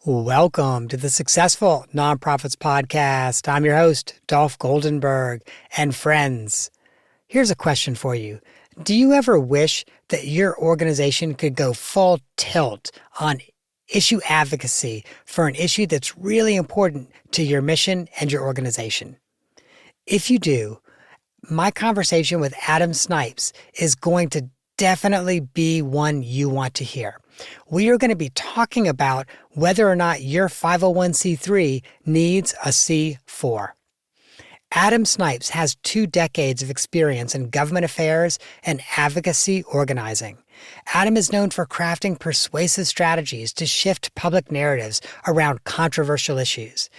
Welcome to the Successful Nonprofits Podcast. I'm your host, Dolph Goldenberg, and friends. Here's a question for you. Do you ever wish that your organization could go full tilt on issue advocacy for an issue that's really important to your mission and your organization? If you do, my conversation with Adam Snipes is going to definitely be one you want to hear. We are going to be talking about whether or not your 501c3 needs a C4. Adam Snipes has 2 decades of experience in government affairs and advocacy organizing. Adam is known for crafting persuasive strategies to shift public narratives around controversial issues.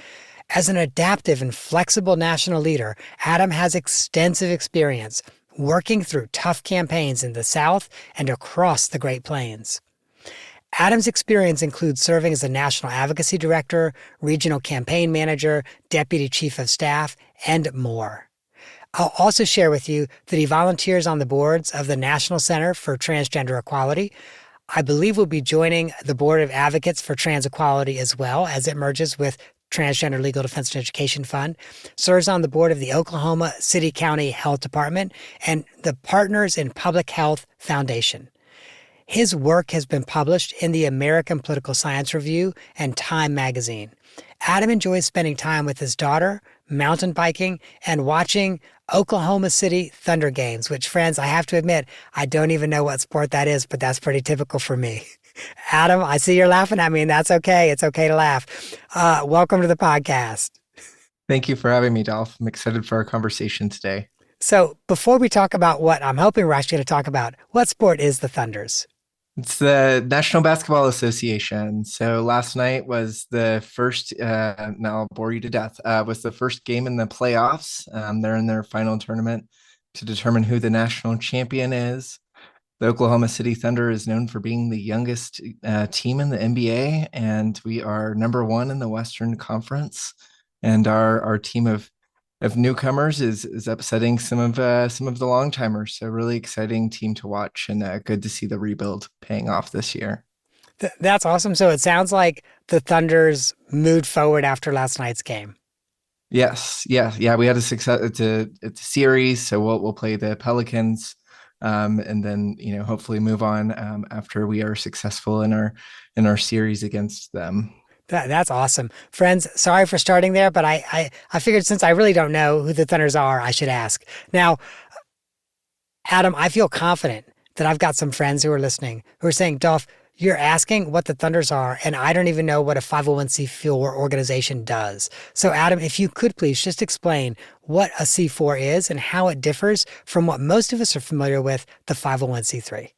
As an adaptive and flexible national leader, Adam has extensive experience working through tough campaigns in the South and across the Great Plains. Adam's experience includes serving as a national advocacy director, regional campaign manager, deputy chief of staff, and more. I'll also share with you that he volunteers on the boards of the National Center for Transgender Equality. I believe we'll be joining the Board of Advocates for Trans Equality as well as it merges with Transgender Legal Defense and Education Fund, serves on the board of the Oklahoma City County Health Department, and the Partners in Public Health Foundation. His work has been published in the American Political Science Review and Time magazine. Adam enjoys spending time with his daughter, mountain biking, and watching Oklahoma City Thunder games, which, friends, I have to admit, I don't even know what sport that is, but that's pretty typical for me. Adam, I see you're laughing at me, and that's okay. It's okay to laugh. Welcome to the podcast. Thank you for having me, Dolph. I'm excited for our conversation today. So before we talk about what I'm hoping we're actually going to talk about, what sport is the Thunders? It's the National Basketball Association. So last night was the first, now I'll bore you to death, was the first game in the playoffs. They're in their final tournament to determine who the national champion is. The Oklahoma City Thunder is known for being the youngest team in the NBA, and we are number 1 in the Western Conference. And our team of newcomers is upsetting some of the long timers. So really exciting team to watch, and good to see the rebuild paying off this year. That's awesome. So it sounds like the Thunders moved forward after last night's game. Yes, yeah. We had a success. It's a series, so we'll play the Pelicans. And then hopefully move on after we are successful in our series against them. That's awesome. Friends, sorry for starting there, but I figured since I really don't know who the Thunders are, I should ask. Now, Adam, I feel confident that I've got some friends who are listening who are saying, Dolph, you're asking what the Thunders are, and I don't even know what a 501c4 organization does. So, Adam, if you could please just explain what a C4 is and how it differs from what most of us are familiar with, the 501c3.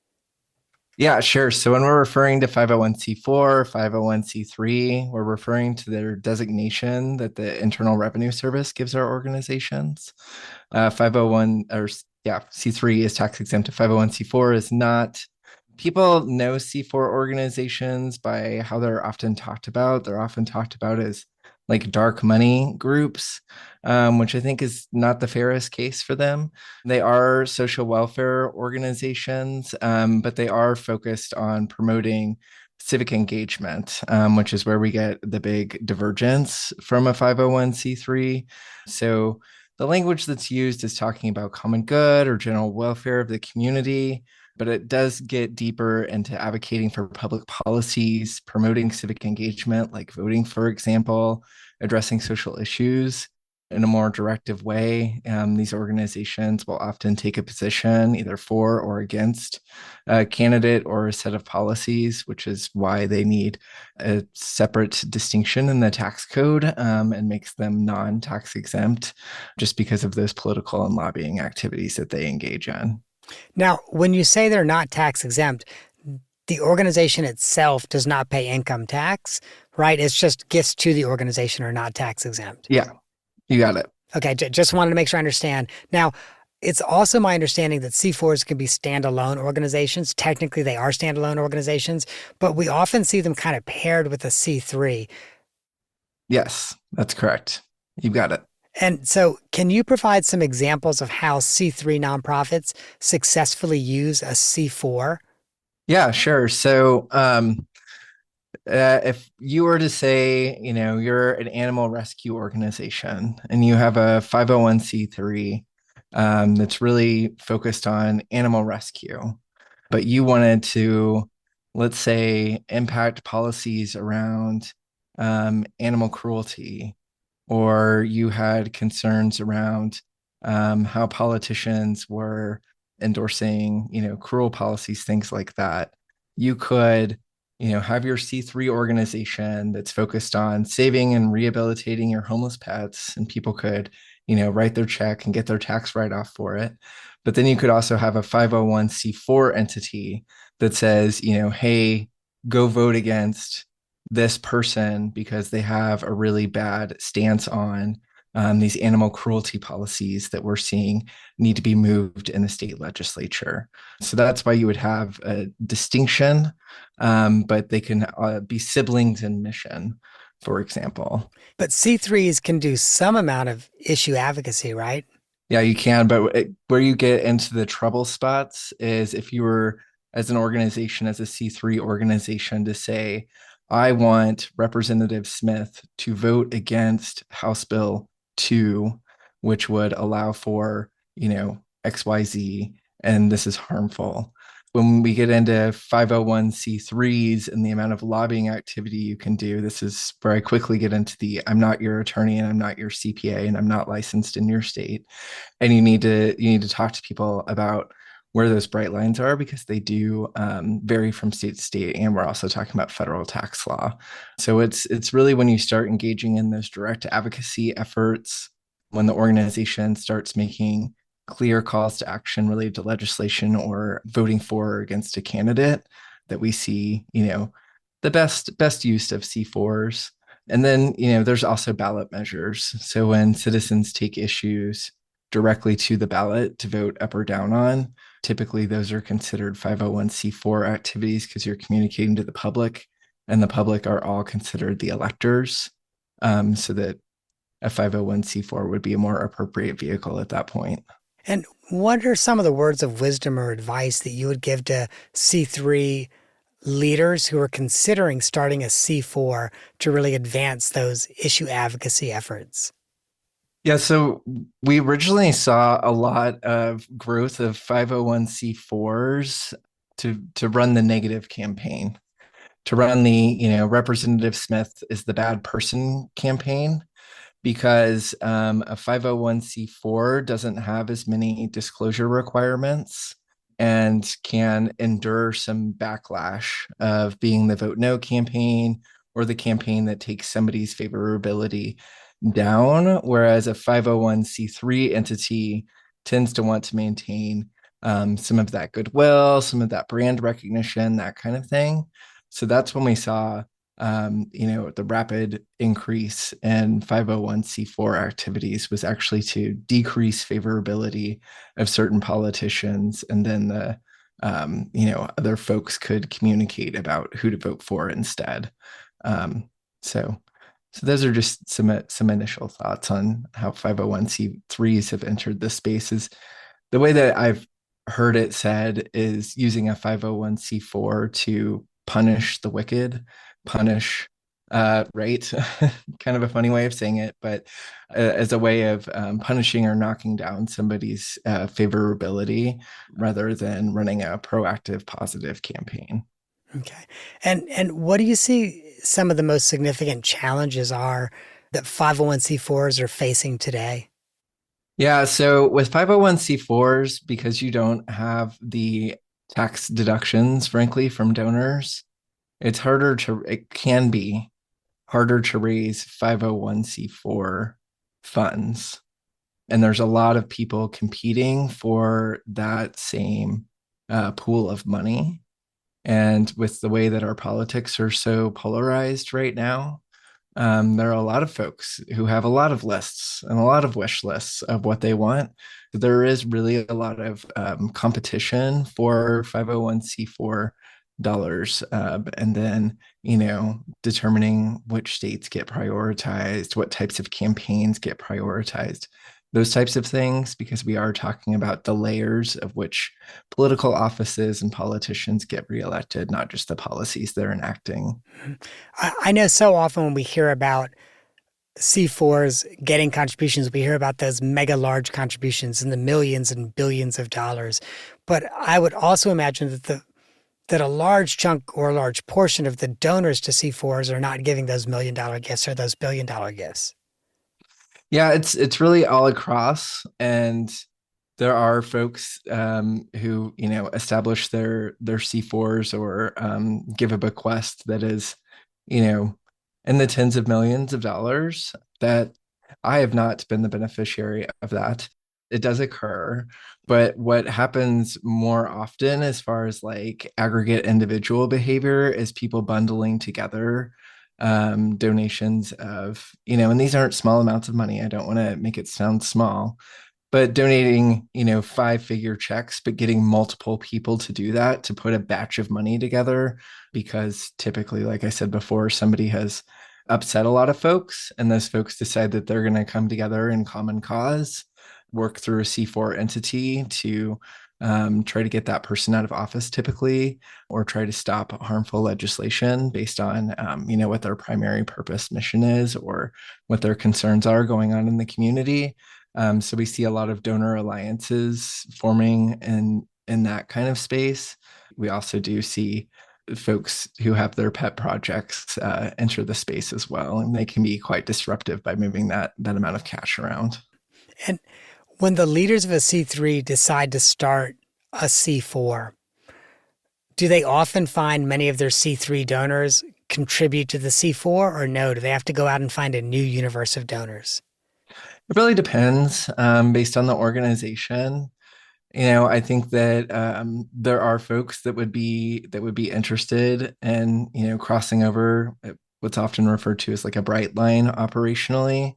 Yeah, sure. So when we're referring to 501c4, 501c3, we're referring to their designation that the Internal Revenue Service gives our organizations. 501 or C3 is tax exempt. 501c4 is not. People know C4 organizations by how they're often talked about. They're often talked about as like dark money groups, which I think is not the fairest case for them. They are social welfare organizations, but they are focused on promoting civic engagement, which is where we get the big divergence from a 501c3. So the language that's used is talking about common good or general welfare of the community, but it does get deeper into advocating for public policies, promoting civic engagement, like voting, for example, addressing social issues in a more directive way. These organizations will often take a position either for or against a candidate or a set of policies, which is why they need a separate distinction in the tax code and makes them non-tax exempt just because of those political and lobbying activities that they engage in. Now, when you say they're not tax exempt, the organization itself does not pay income tax, right? It's just gifts to the organization are not tax exempt. Yeah, you got it. Okay, just wanted to make sure I understand. Now, it's also my understanding that C4s can be standalone organizations. Technically, they are standalone organizations, but we often see them kind of paired with a C3. Yes, that's correct. You got it. And so can you provide some examples of how C3 nonprofits successfully use a C4? Yeah, sure. So If you were to say, you're an animal rescue organization and you have a 501(c)(3) that's really focused on animal rescue, but you wanted to, let's say, impact policies around animal cruelty, or you had concerns around how politicians were endorsing, cruel policies, things like that, you could, have your C3 organization that's focused on saving and rehabilitating your homeless pets, and people could, write their check and get their tax write-off for it. But then you could also have a 501(c)(4) entity that says, hey, go vote against this person because they have a really bad stance on these animal cruelty policies that we're seeing need to be moved in the state legislature. So that's why you would have a distinction, but they can be siblings in mission, for example. But C3s can do some amount of issue advocacy, right? Yeah, you can, but where you get into the trouble spots is if you were, as an organization, as a C3 organization, to say, I want Representative Smith to vote against House Bill 2, which would allow for, XYZ, and this is harmful. When we get into 501(c)(3)s and the amount of lobbying activity you can do, this is where I quickly get into the I'm not your attorney and I'm not your CPA and I'm not licensed in your state. And you need to talk to people about where those bright lines are, because they do vary from state to state, and we're also talking about federal tax law. So it's really when you start engaging in those direct advocacy efforts, when the organization starts making clear calls to action related to legislation or voting for or against a candidate, that we see, the best use of C4s. And then, there's also ballot measures. So when citizens take issues directly to the ballot to vote up or down on, typically those are considered 501(c)(4) activities because you're communicating to the public, and the public are all considered the electors. So that a 501(c)(4) would be a more appropriate vehicle at that point. And what are some of the words of wisdom or advice that you would give to C3 leaders who are considering starting a C4 to really advance those issue advocacy efforts? Yeah, so we originally saw a lot of growth of 501(c)(4)s to run the negative campaign, to run the, Representative Smith is the bad person campaign, because a 501(c)(4) doesn't have as many disclosure requirements and can endure some backlash of being the vote no campaign, or the campaign that takes somebody's favorability down, whereas a 501(c)(3) entity tends to want to maintain some of that goodwill, some of that brand recognition, that kind of thing. So that's when we saw the rapid increase in 501(c)(4) activities was actually to decrease favorability of certain politicians, and then other folks could communicate about who to vote for instead. Um, so so those are just some initial thoughts on how 501(c)(3)s have entered the spaces. The way that I've heard it said is using a 501(c)(4) to punish the wicked, punish, right? Kind of a funny way of saying it, but as a way of punishing or knocking down somebody's favorability, rather than running a proactive, positive campaign. Okay. And what do you see some of the most significant challenges are that 501(c)(4)s are facing today? Yeah, so with 501(c)(4)s, because you don't have the tax deductions, frankly, from donors, it can be harder to raise 501(c)(4) funds. And there's a lot of people competing for that same pool of money. And with the way that our politics are so polarized right now, there are a lot of folks who have a lot of lists and a lot of wish lists of what they want. There is really a lot of competition for 501(c)(4) dollars, and then determining which states get prioritized, what types of campaigns get prioritized. those types of things, because we are talking about the layers of which political offices and politicians get reelected, not just the policies they're enacting. I know so often when we hear about C4s getting contributions, we hear about those mega large contributions in the millions and billions of dollars. But I would also imagine that a large chunk or a large portion of the donors to C4s are not giving those $1 million gifts or those $1 billion gifts. Yeah, it's really all across, and there are folks who establish their C4s or give a bequest that is you know in the tens of millions of dollars that I have not been the beneficiary of that. It does occur, but what happens more often as far as like aggregate individual behavior is people bundling together donations of, and these aren't small amounts of money. I don't want to make it sound small, but donating, 5-figure checks, but getting multiple people to do that, to put a batch of money together, because typically, like I said before, somebody has upset a lot of folks, and those folks decide that they're going to come together in common cause, work through a C4 entity to try to get that person out of office typically, or try to stop harmful legislation based on, what their primary purpose mission is or what their concerns are going on in the community. So we see a lot of donor alliances forming in that kind of space. We also do see folks who have their pet projects enter the space as well, and they can be quite disruptive by moving that amount of cash around. And when the leaders of a C3 decide to start a C4, do they often find many of their C3 donors contribute to the C4 or no? Do they have to go out and find a new universe of donors? It really depends based on the organization. I think that there are folks that would be interested in crossing over what's often referred to as like a bright line operationally,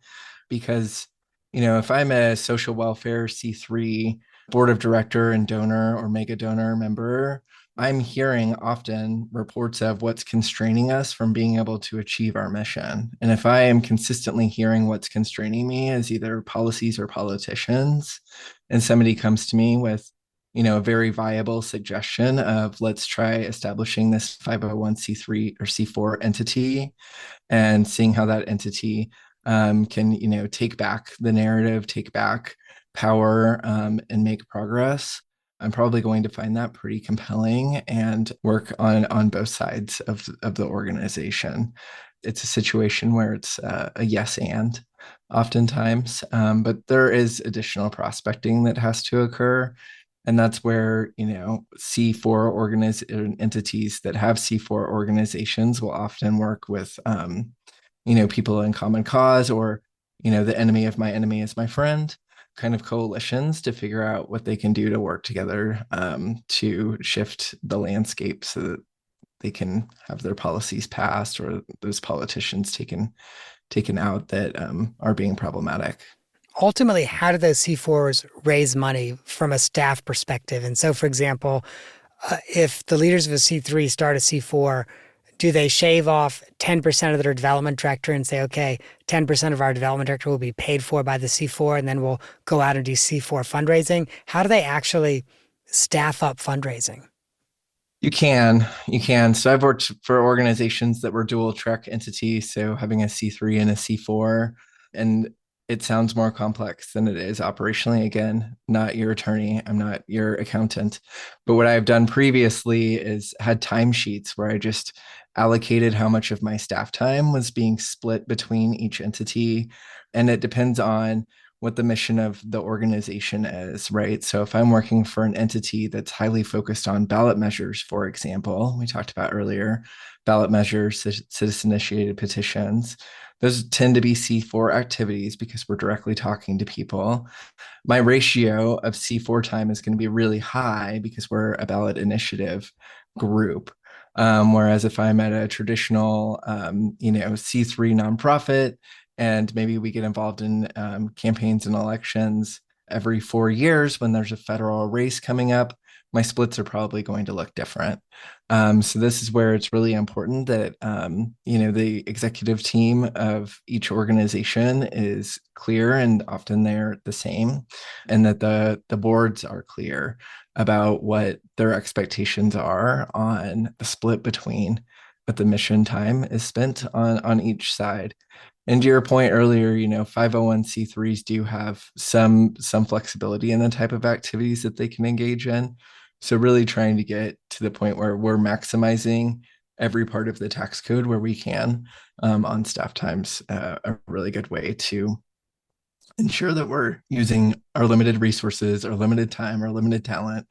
because if I'm a social welfare C3 board of director and donor or mega donor member, I'm hearing often reports of what's constraining us from being able to achieve our mission. And if I am consistently hearing what's constraining me as either policies or politicians, and somebody comes to me with a very viable suggestion of, let's try establishing this 501c3 or C4 entity and seeing how that entity can take back the narrative, take back power, and make progress, I'm probably going to find that pretty compelling and work on both sides of the organization. It's a situation where it's a yes and oftentimes, but there is additional prospecting that has to occur. And that's where, C4 entities that have C4 organizations will often work with, people in common cause, or, the enemy of my enemy is my friend kind of coalitions, to figure out what they can do to work together to shift the landscape so that they can have their policies passed or those politicians taken out that are being problematic. Ultimately, how do those C4s raise money from a staff perspective? And so, for example, if the leaders of a C3 start a C4, do they shave off 10% of their development director and say, okay, 10% of our development director will be paid for by the C4, and then we'll go out and do C4 fundraising? How do they actually staff up fundraising? You can. So I've worked for organizations that were dual track entities, so having a C3 and a C4, and it sounds more complex than it is operationally. Again, not your attorney, I'm not your accountant, but what I've done previously is had timesheets where I just allocated how much of my staff time was being split between each entity, and it depends on what the mission of the organization is, right? So if I'm working for an entity that's highly focused on ballot measures, for example, we talked about earlier, ballot measures, citizen initiated petitions, those tend to be C4 activities because we're directly talking to people. My ratio of C4 time is going to be really high because we're a ballot initiative group. Whereas if I'm at a traditional, C3 nonprofit, and maybe we get involved in campaigns and elections every 4 years when there's a federal race coming up, my splits are probably going to look different. So this is where it's really important that the executive team of each organization is clear, and often they're the same, and that the boards are clear about what their expectations are on the split between what the mission time is spent on each side. And to your point earlier, 501c3s do have some flexibility in the type of activities that they can engage in. So really trying to get to the point where we're maximizing every part of the tax code where we can on staff times, a really good way to ensure that we're using our limited resources, our limited time, our limited talent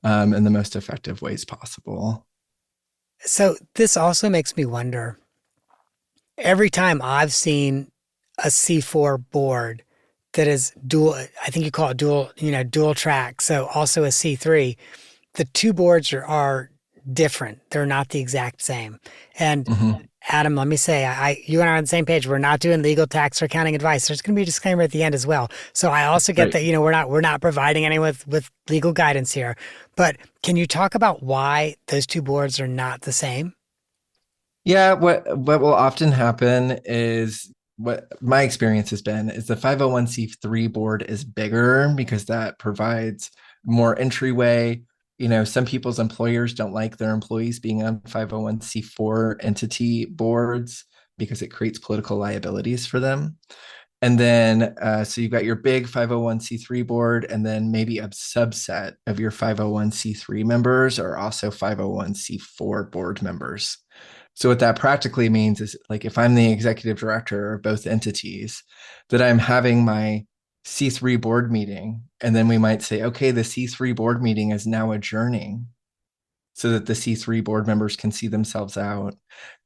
in the most effective ways possible. So this also makes me wonder, every time I've seen a C4 board that is dual, I think you call it dual track. So also a C3, the two boards are different. They're not the exact same. And Mhm. Adam, let me say, you and I are on the same page. We're not doing legal, tax, or accounting advice. There's going to be a disclaimer at the end as well. So I also get Right. that, we're not providing anyone with legal guidance here. But can you talk about why those two boards are not the same? Yeah, what will often happen is what my experience has been is the 501c3 board is bigger because that provides more entryway. Some people's employers don't like their employees being on 501c4 entity boards because it creates political liabilities for them. And then, so you've got your big 501c3 board, and then maybe a subset of your 501c3 members are also 501c4 board members. So what that practically means is, like, if I'm the executive director of both entities, that I'm having my C3 board meeting, and then we might say, okay, the C3 board meeting is now adjourning so that the C3 board members can see themselves out.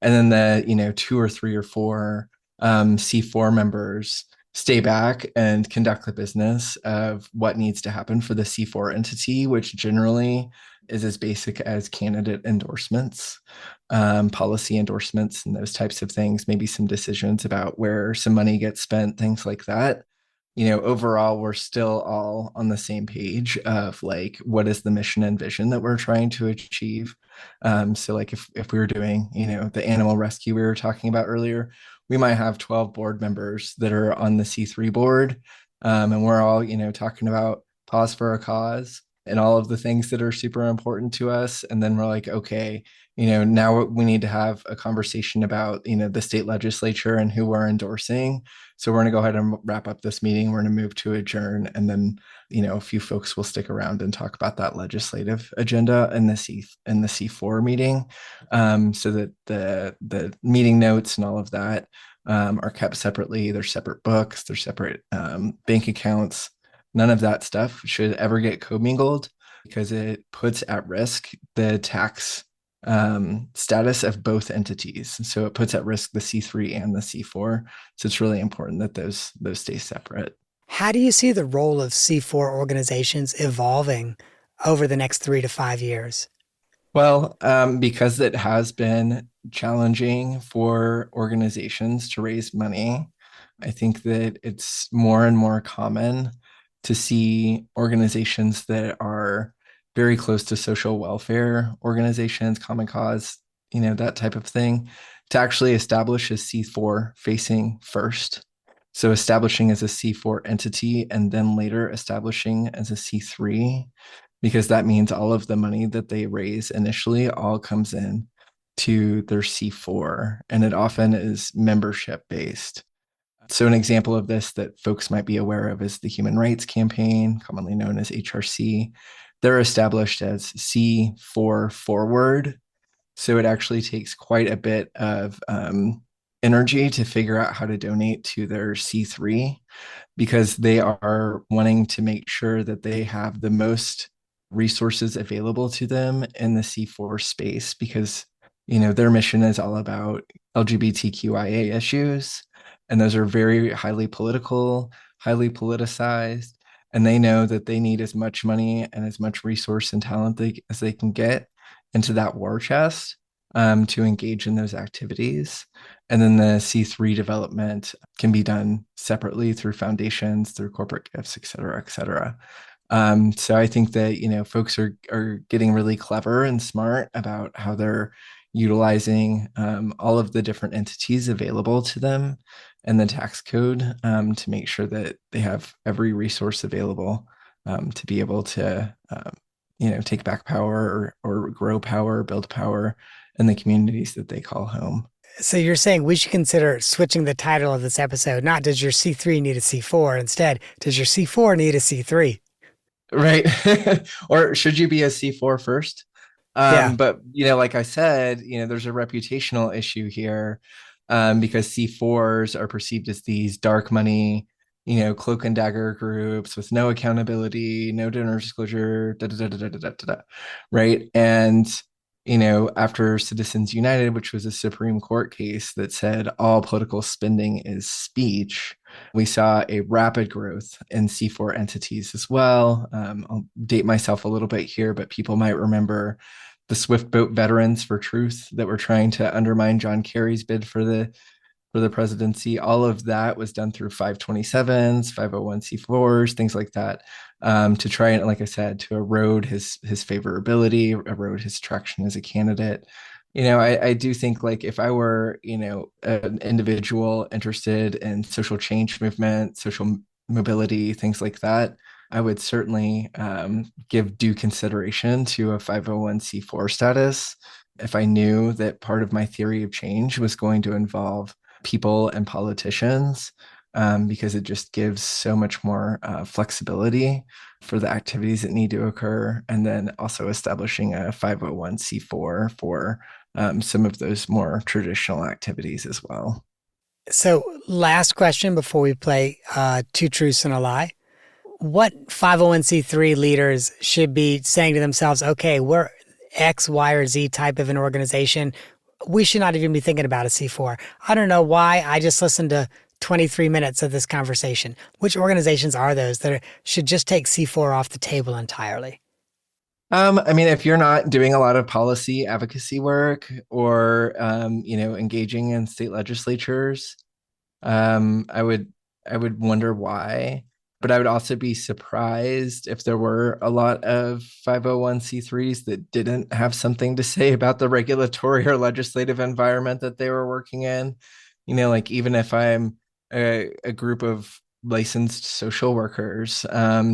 And then two or three or four C4 members stay back and conduct the business of what needs to happen for the C4 entity, which generally is as basic as candidate endorsements, policy endorsements, and those types of things, maybe some decisions about where some money gets spent, things like that. Overall, we're still all on the same page of, like, what is the mission and vision that we're trying to achieve. So like if we were doing, the animal rescue we were talking about earlier, we might have 12 board members that are on the C3 board. And we're all, talking about pause for a cause and all of the things that are super important to us. And then we're like, okay, now we need to have a conversation about, the state legislature and who we're endorsing. So we're going to go ahead and wrap up this meeting. We're going to move to adjourn, and then a few folks will stick around and talk about that legislative agenda in the C4 meeting, so that the meeting notes and all of that are kept separately. They're separate books. They're separate bank accounts. None of that stuff should ever get commingled because it puts at risk the tax status of both entities. So it puts at risk the C3 and the C4. So it's really important that those stay separate. How do you see the role of C4 organizations evolving over the next 3 to 5 years? Well, because it has been challenging for organizations to raise money, I think that it's more and more common to see organizations that are very close to social welfare organizations, common cause, that type of thing, to actually establish a C4 facing first. So establishing as a C4 entity and then later establishing as a C3, because that means all of the money that they raise initially all comes in to their C4, and it often is membership based. So an example of this that folks might be aware of is the Human Rights Campaign, commonly known as HRC. They're established as C4 Forward. So it actually takes quite a bit of energy to figure out how to donate to their C3, because they are wanting to make sure that they have the most resources available to them in the C4 space, because their mission is all about LGBTQIA issues, and those are very highly political, highly politicized, and they know that they need as much money and as much resource and talent as they can get into that war chest, to engage in those activities. And then the C3 development can be done separately through foundations, through corporate gifts, et cetera, et cetera. So I think that, folks are getting really clever and smart about how they're utilizing all of the different entities available to them and the tax code to make sure that they have every resource available to be able to, take back power or grow power, build power in the communities that they call home. So you're saying we should consider switching the title of this episode, not does your C3 need a C4? Instead, does your C4 need a C3? Right. Or should you be a C4 first? Yeah. But like I said, there's a reputational issue here because C4s are perceived as these dark money, cloak and dagger groups with no accountability, no donor disclosure, da, da, da, da, da, da, da, da, right? And after Citizens United, which was a Supreme Court case that said all political spending is speech, we saw a rapid growth in C4 entities as well. I'll date myself a little bit here, but people might remember the Swift Boat Veterans for Truth that were trying to undermine John Kerry's bid for the presidency. All of that was done through 527s, 501c4s, things like that, to try and, like I said, to erode his favorability, erode his traction as a candidate. I do think, like, if I were, an individual interested in social change movement, social mobility, things like that, I would certainly give due consideration to a 501c4 status if I knew that part of my theory of change was going to involve people and politicians, because it just gives so much more flexibility for the activities that need to occur. And then also establishing a 501c4 for some of those more traditional activities as well. So last question before we play Two Truths and a Lie. What 501c3 leaders should be saying to themselves, okay, we're X, Y, or Z type of an organization. We should not even be thinking about a C4. I don't know why. I just listened to 23 minutes of this conversation. Which organizations are those that should just take C4 off the table entirely? I mean, if you're not doing a lot of policy advocacy work or, engaging in state legislatures, I would wonder why, but I would also be surprised if there were a lot of 501c3s that didn't have something to say about the regulatory or legislative environment that they were working in. Like, even if I'm a group of licensed social workers,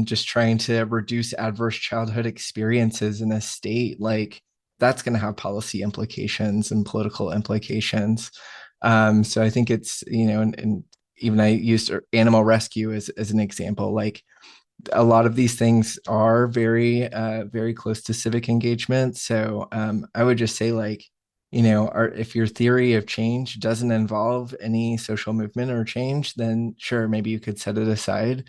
just trying to reduce adverse childhood experiences in a state, like, that's going to have policy implications and political implications. So I think it's, and even I used animal rescue as an example. Like, a lot of these things are very close to civic engagement. So I would just say, like, if your theory of change doesn't involve any social movement or change, then sure, maybe you could set it aside.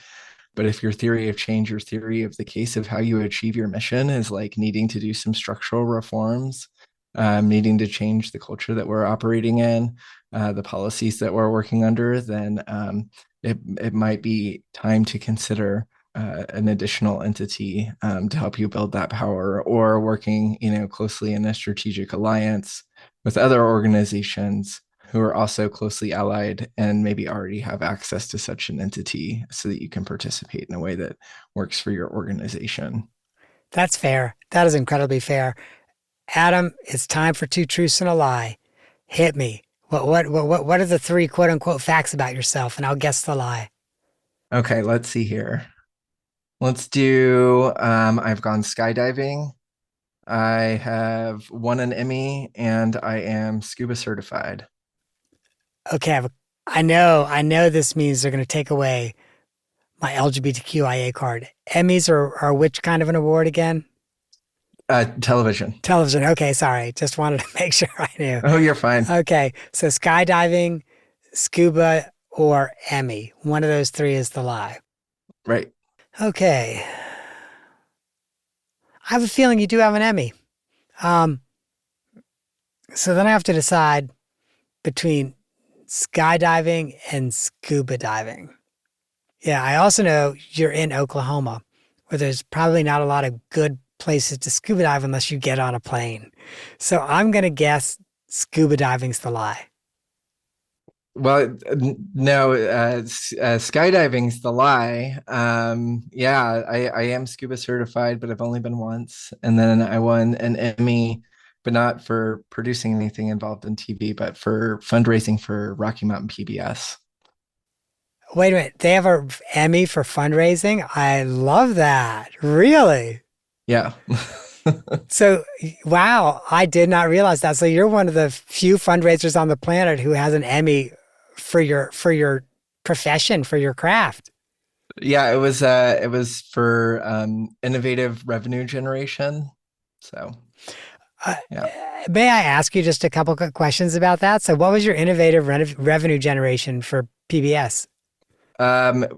But if your theory of change, your theory of the case of how you achieve your mission is like needing to do some structural reforms, needing to change the culture that we're operating in, the policies that we're working under, then it might be time to consider an additional entity to help you build that power, or working, closely in a strategic alliance with other organizations who are also closely allied and maybe already have access to such an entity so that you can participate in a way that works for your organization. That's fair. That is incredibly fair. Adam, it's time for Two Truths and a Lie. Hit me. What are the three quote unquote facts about yourself? And I'll guess the lie. Okay, let's see here. Let's do I've gone skydiving. I have won an Emmy and I am scuba certified. Okay, I know this means they're going to take away my LGBTQIA card. Emmys are which kind of an award again? Television. Television. Okay, sorry. Just wanted to make sure I knew. Oh, you're fine. Okay, so skydiving, scuba, or Emmy. One of those three is the lie. Right. Okay. I have a feeling you do have an Emmy. Um, so then I have to decide between skydiving and scuba diving. Yeah, I also know you're in Oklahoma, where there's probably not a lot of good places to scuba dive unless you get on a plane. So I'm going to guess scuba diving's the lie. Well, no, skydiving's the lie. Yeah, I am scuba certified, but I've only been once. And then I won an Emmy, but not for producing anything involved in TV, but for fundraising for Rocky Mountain PBS. Wait a minute. They have a Emmy for fundraising? I love that. Really? Yeah. So, wow, I did not realize that. So you're one of the few fundraisers on the planet who has an Emmy for your profession, for your craft. Yeah, it was for innovative revenue generation. So, Uh, yeah. may I ask you just a couple quick questions about that? So, what was your innovative revenue generation for PBS?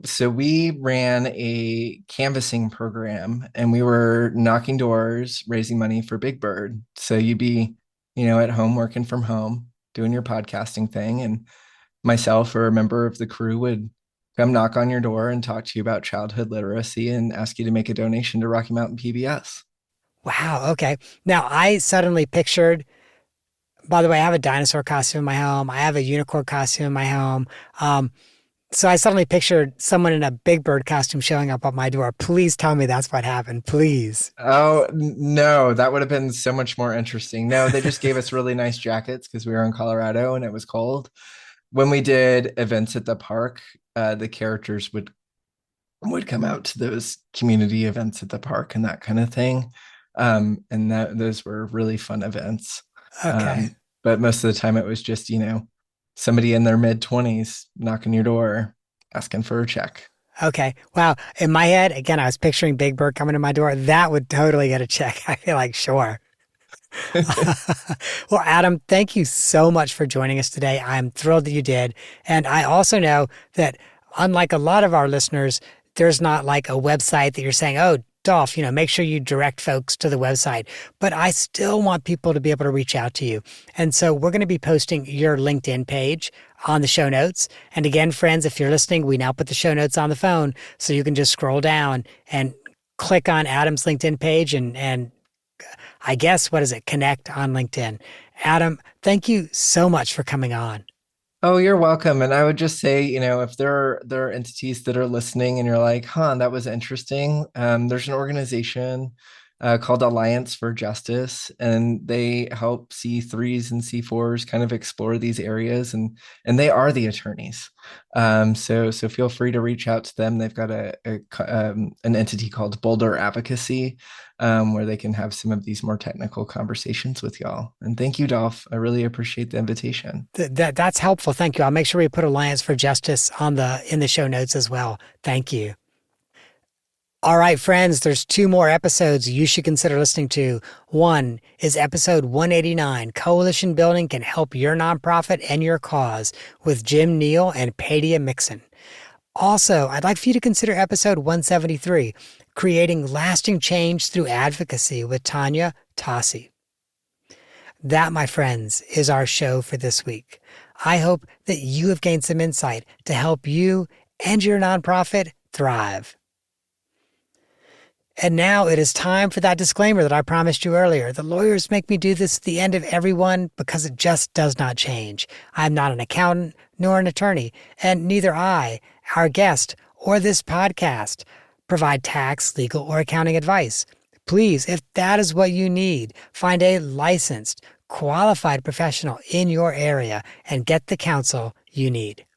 So we ran a canvassing program and we were knocking doors, raising money for Big Bird. So you'd be, at home working from home, doing your podcasting thing, and myself or a member of the crew would come knock on your door and talk to you about childhood literacy and ask you to make a donation to Rocky Mountain PBS. Wow. Okay. Now, I suddenly pictured, by the way, I have a dinosaur costume in my home. I have a unicorn costume in my home. Um, so I suddenly pictured someone in a Big Bird costume showing up at my door. Please tell me that's what happened. Please. Oh, no, that would have been so much more interesting. No, they just gave us really nice jackets because we were in Colorado and it was cold. When we did events at the park, the characters would come out to those community events at the park and that kind of thing. And those were really fun events. Okay. But most of the time it was just, somebody in their mid 20s knocking your door asking for a check. Okay. Wow. In my head, again, I was picturing Big Bird coming to my door. That would totally get a check. I feel like, sure. Well, Adam, thank you so much for joining us today. I'm thrilled that you did. And I also know that unlike a lot of our listeners, there's not like a website that you're saying, oh, Dolph, make sure you direct folks to the website. But I still want people to be able to reach out to you. And so we're going to be posting your LinkedIn page on the show notes. And again, friends, if you're listening, we now put the show notes on the phone so you can just scroll down and click on Adam's LinkedIn page and I guess, what is it? Connect on LinkedIn. Adam, thank you so much for coming on. Oh, you're welcome. And I would just say, if there are entities that are listening and you're like, huh, that was interesting. There's an organization called Alliance for Justice, and they help C3s and C4s kind of explore these areas, and they are the attorneys. So feel free to reach out to them. They've got an entity called Boulder Advocacy, where they can have some of these more technical conversations with y'all. And thank you, Dolph. I really appreciate the invitation. That's helpful. Thank you. I'll make sure we put Alliance for Justice in the show notes as well. Thank you. All right, friends, there's two more episodes you should consider listening to. One is episode 189, Coalition Building Can Help Your Nonprofit and Your Cause, with Jim Neal and Padia Mixon. Also, I'd like for you to consider episode 173, Creating Lasting Change Through Advocacy, with Tanya Tassi. That, my friends, is our show for this week. I hope that you have gained some insight to help you and your nonprofit thrive. And now it is time for that disclaimer that I promised you earlier. The lawyers make me do this at the end of every one because it just does not change. I'm not an accountant nor an attorney, and neither I, our guest, or this podcast provide tax, legal, or accounting advice. Please, if that is what you need, find a licensed, qualified professional in your area and get the counsel you need.